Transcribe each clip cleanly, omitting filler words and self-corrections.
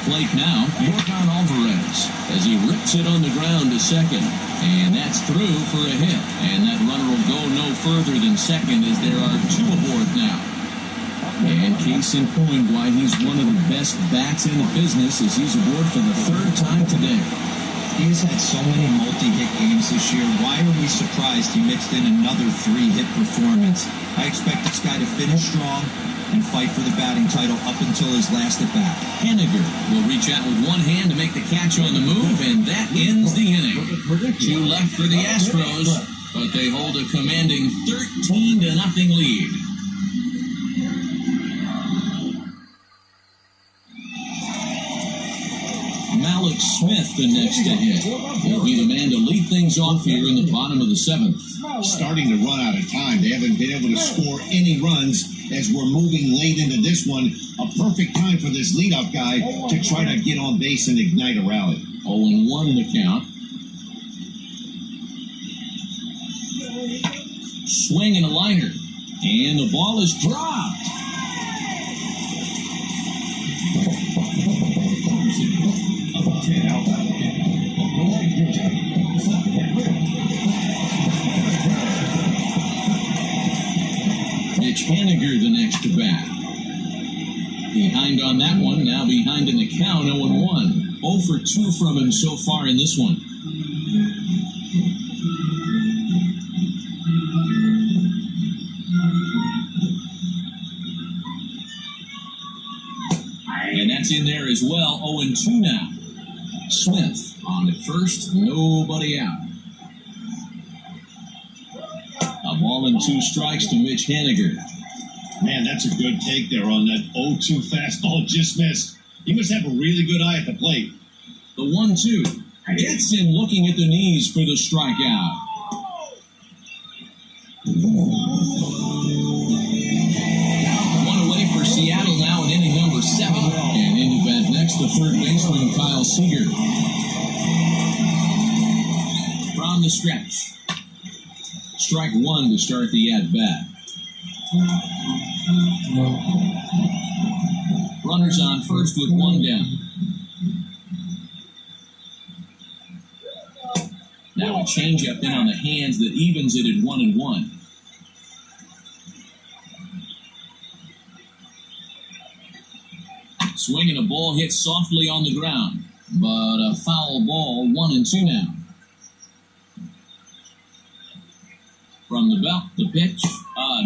plate now, Yordan Alvarez, as he rips it on the ground to second. And that's through for a hit. And that runner will go no further than second as there are two aboard now. And case in point why he's one of the best bats in the business as he's aboard for the third time today. He has had so many multi-hit games this year. Why are we surprised he mixed in another 3-hit performance? I expect this guy to finish strong and fight for the batting title up until his last at-bat. Henniger will reach out with one hand to make the catch on the move, and that ends the inning. 2 left for the Astros, but they hold a commanding 13-0 lead. Malik Smith, the next to hit. He'll be the man to lead things off here in the bottom of the 7th. Starting to run out of time. They haven't been able to score any runs as we're moving late into this one. A perfect time for this leadoff guy to try to get on base and ignite a rally. 0-1 in the count. Swing and a liner. And the ball is dropped. Mitch Henniger the next to bat. Behind on that one, now behind in the count, 0-1. 0 for 2 from him so far in this one. And that's in there as well, 0-2 now. Smith on at first, nobody out. A ball and 2 strikes to Mitch Henniger. Man, that's a good take there on that 0-2 fastball, just missed. He must have a really good eye at the plate. The 1-2 gets him looking at the knees for the strikeout. One away for Seattle now in inning number 7. And into bat next, the third baseman, Kyle Seager. From the stretch. Strike 1 to start the at-bat. Runners on first with 1 down. Now a changeup in on the hands that evens it at 1-1. Swinging a ball hit softly on the ground, but a foul ball, 1-2 now. From the belt, the pitch.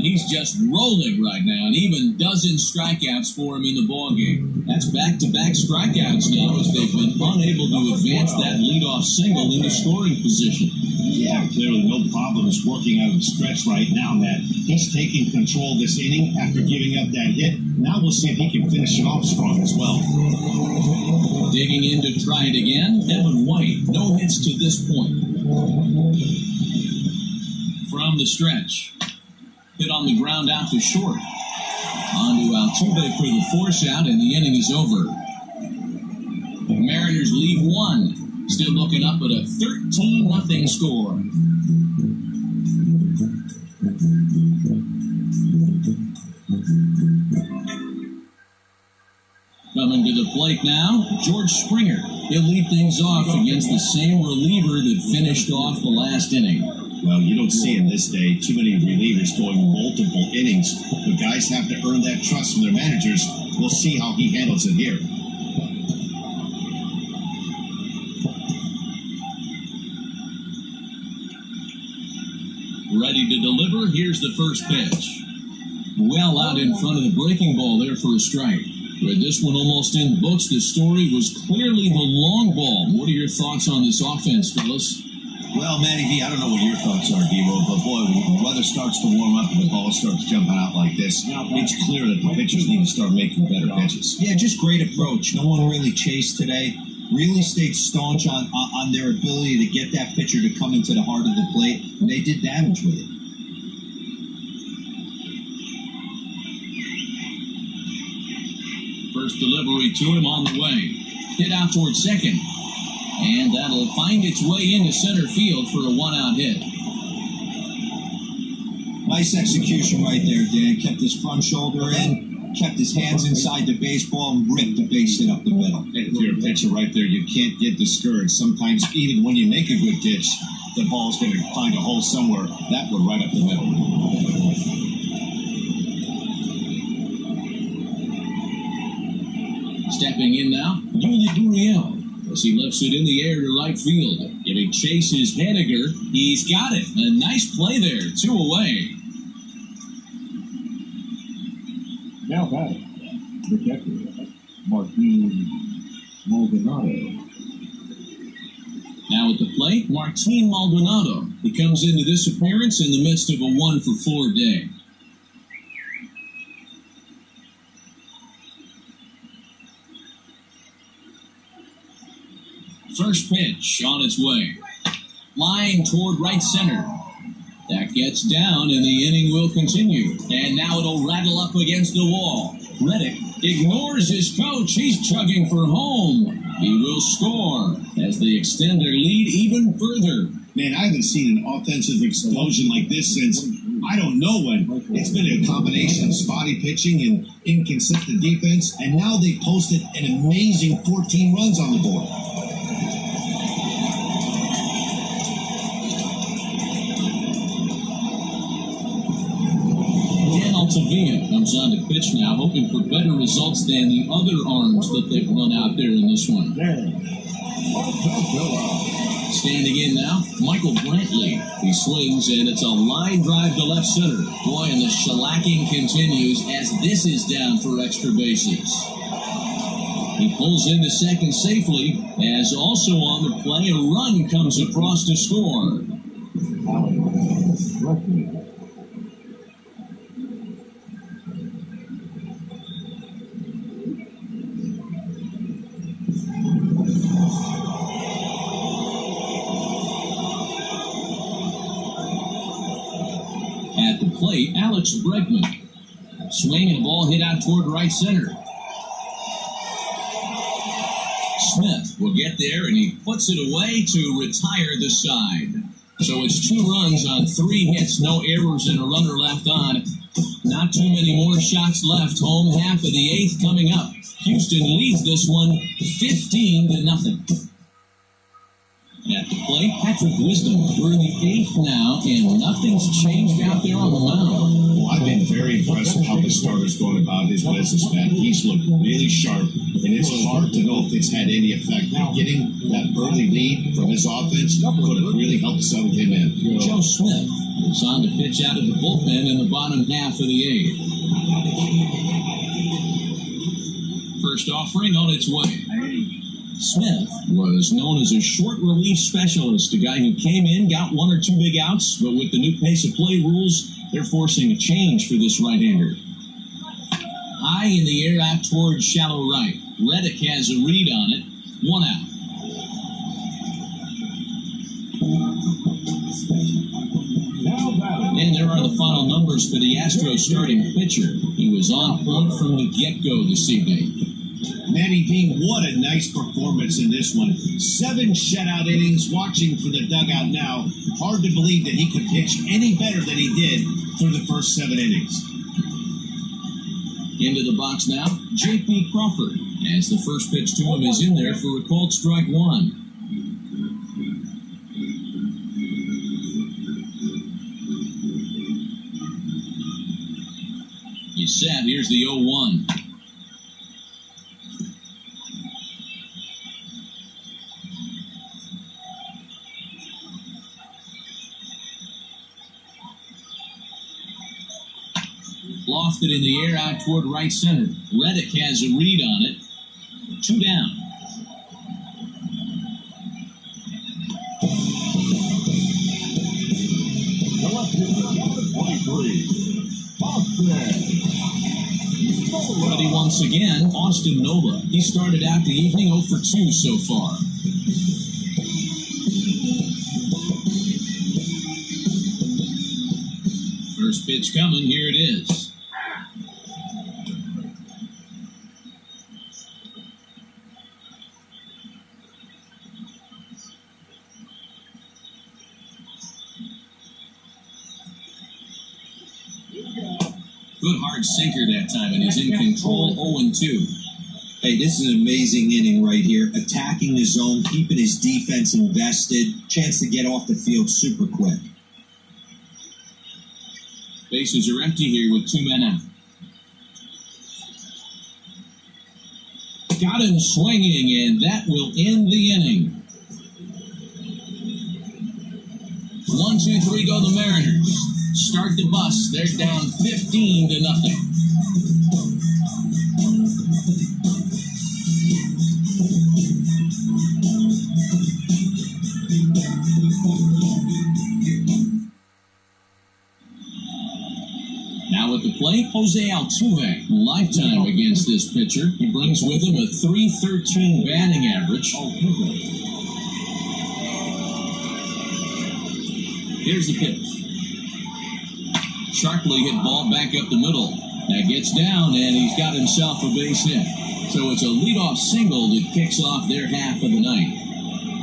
He's just rolling right now, and even dozen strikeouts for him in the ballgame. That's back-to-back strikeouts now as they've been unable to advance that leadoff single into scoring position. Yeah, clearly no problems working out of the stretch right now, Matt. He's taking control of this inning after giving up that hit. Now we'll see if he can finish it off strong as well. Digging in to try it again, Evan White. No hits to this point. From the stretch. Hit on the ground out to short. On to Altuve for the force out, and the inning is over. The Mariners lead 1. Still looking up at a 13-0 score. Coming to the plate now, George Springer. He'll lead things off against the same reliever that finished off the last inning. Well, you don't see in this day too many relievers going multiple innings. The guys have to earn that trust from their managers. We'll see how he handles it here. Ready to deliver. Here's the first pitch. Well out in front of the breaking ball there for a strike. With this one almost in books, the story was clearly the long ball. What are your thoughts on this offense, fellas? Well, Matty V, I don't know what your thoughts are, Devo, but boy, when the weather starts to warm up and the ball starts jumping out like this, it's clear that the pitchers need to start making better pitches. Yeah, just great approach. No one really chased today. Really stayed staunch on their ability to get that pitcher to come into the heart of the plate, and they did damage with it. First delivery to him on the way. Hit out towards second. And that'll find its way into center field for a 1-out hit. Nice execution right there, Dan. Kept his front shoulder in, kept his hands inside the baseball and ripped the base hit up the middle. And if you're a pitcher right there, you can't get discouraged. Sometimes even when you make a good pitch, the ball's going to find a hole somewhere. That one right up the middle. Stepping in now, Yuli Gurriel, as he lifts it in the air to right field. Giving chase is Henniger. He's got it. A nice play there. 2 away. Now batting, the catcher, Martin Maldonado. Now at the plate, Martin Maldonado. He comes into this appearance in the midst of a 1-for-4 day. First pitch on its way. Line toward right center. That gets down, and the inning will continue. And now it'll rattle up against the wall. Reddick ignores his coach. He's chugging for home. He will score as they extend their lead even further. Man, I haven't seen an offensive explosion like this since I don't know when. It's been a combination of spotty pitching and inconsistent defense, and now they posted an amazing 14 runs on the board. Tavia comes on to pitch now, hoping for better results than the other arms that they've run out there in this one. Standing in now, Michael Brantley. He swings, and it's a line drive to left center. Boy, and the shellacking continues as this is down for extra bases. He pulls into second safely, as also on the play, a run comes across to score. At the plate, Alex Bregman. Swing and a ball hit out toward right center. Smith will get there, and he puts it away to retire the side. So it's 2 runs on 3 hits, no errors, and a runner left on. Not too many more shots left. Home half of the 8th coming up. Houston leads this one 15-0. At the plate, Patrick Wisdom. We're in the 8th now, and nothing's changed out there on the mound. Well, I've been very impressed with how the starter's going about his business, man. He's looked really sharp, and it's hard to know if it's had any effect. But getting that early lead from his offense could have really helped settle him in. Joe Smith is on to pitch out of the bullpen in the bottom half of the 8th. First offering on its way. Smith was known as a short relief specialist, a guy who came in, got 1 or 2 big outs, but with the new pace of play rules, they're forcing a change for this right-hander. High in the air out towards shallow right. Reddick has a read on it. 1 out. And there are the final numbers for the Astros starting pitcher. He was on point from the get-go this evening. Manny Dean, what a nice performance in this one. 7 shutout innings, watching for the dugout now. Hard to believe that he could pitch any better than he did through the first 7 innings. Into the box now, J.P. Crawford, as the first pitch to him is in there for a called strike 1. He's set. Here's the 0-1. Lofted in the air out toward right center. Reddick has a read on it. 2 down. Ready once again, Austin Nola. He started out the evening 0 for 2 so far. First pitch coming, here it is. good hard sinker that time, and he's in control 0-2. Hey, this is an amazing inning right here. Attacking the zone, keeping his defense invested. Chance to get off the field super quick. Bases are empty here with 2 men out. Got him swinging, and that will end the inning. 1-2-3 go the Mariners. Start the bus. They're down 15-0. Now at the plate, Jose Altuve. Lifetime against this pitcher. He brings with him a .313 batting average. Here's the pitch. Sharply hit ball back up the middle. That gets down, and he's got himself a base hit. So it's a leadoff single that kicks off their half of the night.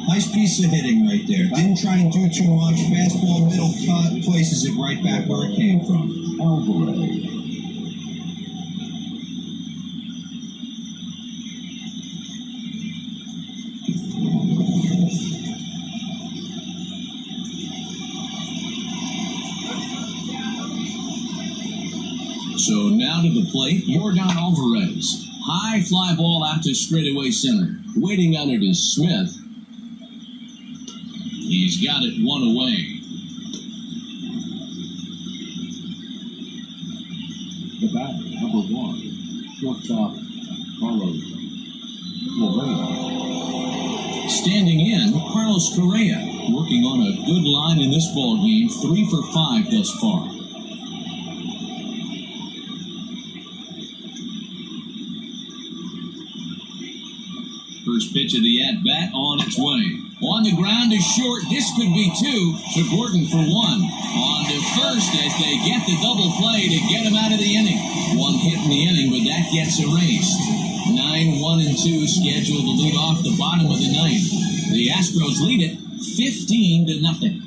Nice piece of hitting right there. Didn't try and do too much. Fastball, middle cut, places it right back where it came from. Alvarez. So now to the plate, Jordan Alvarez. High fly ball out to straightaway center. Waiting on it is Smith. He's got it one away. The bat, number 1. Shortstop, Carlos Correa. Standing in, Carlos Correa. Working on a good line in this ball game. 3 for 5 thus far. First pitch of the at-bat on its way. On the ground is short. This could be 2 to Gordon for 1. On to first as they get the double play to get him out of the inning. 1 hit in the inning, but that gets erased. 9-1-2 scheduled to lead off the bottom of the ninth. The Astros lead it 15-0.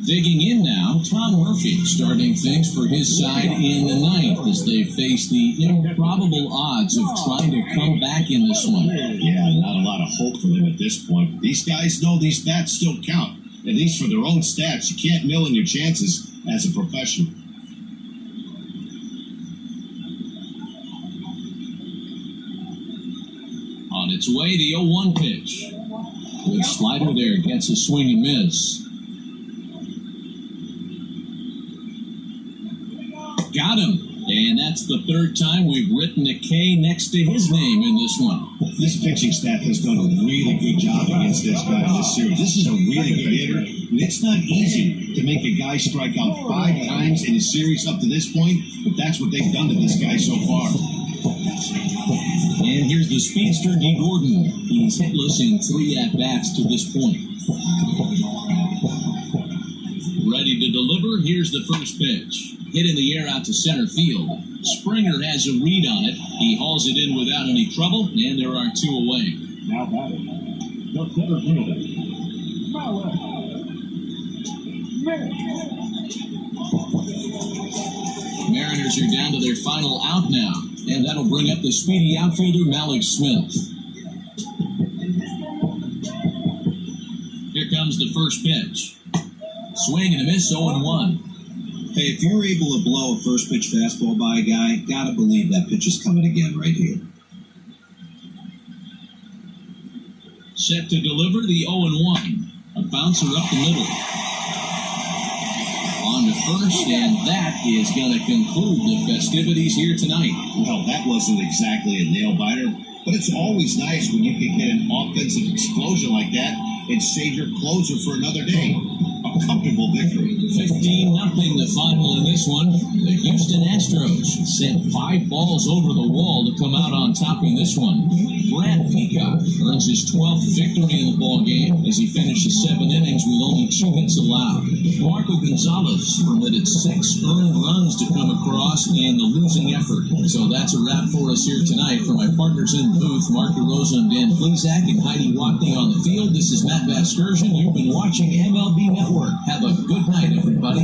Digging in now, Tom Murphy starting things for his side in the ninth as they face the improbable odds of trying to come back in this one. Yeah, not a lot of hope for them at this point. These guys know these bats still count, at least for their own stats. You can't mill in your chances as a professional. On its way, the 0-1 pitch. Good slider there, gets a swing and miss. Got him. And that's the 3rd time we've written a K next to his name in this one. This pitching staff has done a really good job against this guy in this series. This is a really good hitter, and it's not easy to make a guy strike out 5 times in a series up to this point, but that's what they've done to this guy so far. And here's the speedster, D. Gordon. He's hitless in 3 at-bats to this point. Ready to deliver, here's the first pitch. Hit in the air out to center field. Springer has a read on it. He hauls it in without any trouble, and there are 2 away. Now batting, the center fielder, Malik. Mariners are down to their final out now, and that'll bring up the speedy outfielder Malik Smith. Here comes the first pitch. Swing and a miss, 0-1. Hey, if you're able to blow a first pitch fastball by a guy, gotta believe that pitch is coming again right here. Set to deliver the 0-1. A bouncer up the middle. On to first, and that is going to conclude the festivities here tonight. Well, that wasn't exactly a nail-biter, but it's always nice when you can get an offensive explosion like that and save your closer for another day. A comfortable victory. 15-0 the final in this one. The Houston Astros sent 5 balls over the wall to come out on top in this one. Brad Peacock earns his 12th victory in the ball game as he finishes 7 innings with only 2 hits allowed. Marco Gonzalez permitted 6 earned runs to come across in the losing effort. So that's a wrap for us here tonight. For my partners in the booth, Mark DeRosa and Dan Plezak and Heidi Watney on the field, this is Matt Vasgersian. You've been watching MLB Network. Have a good night, everybody.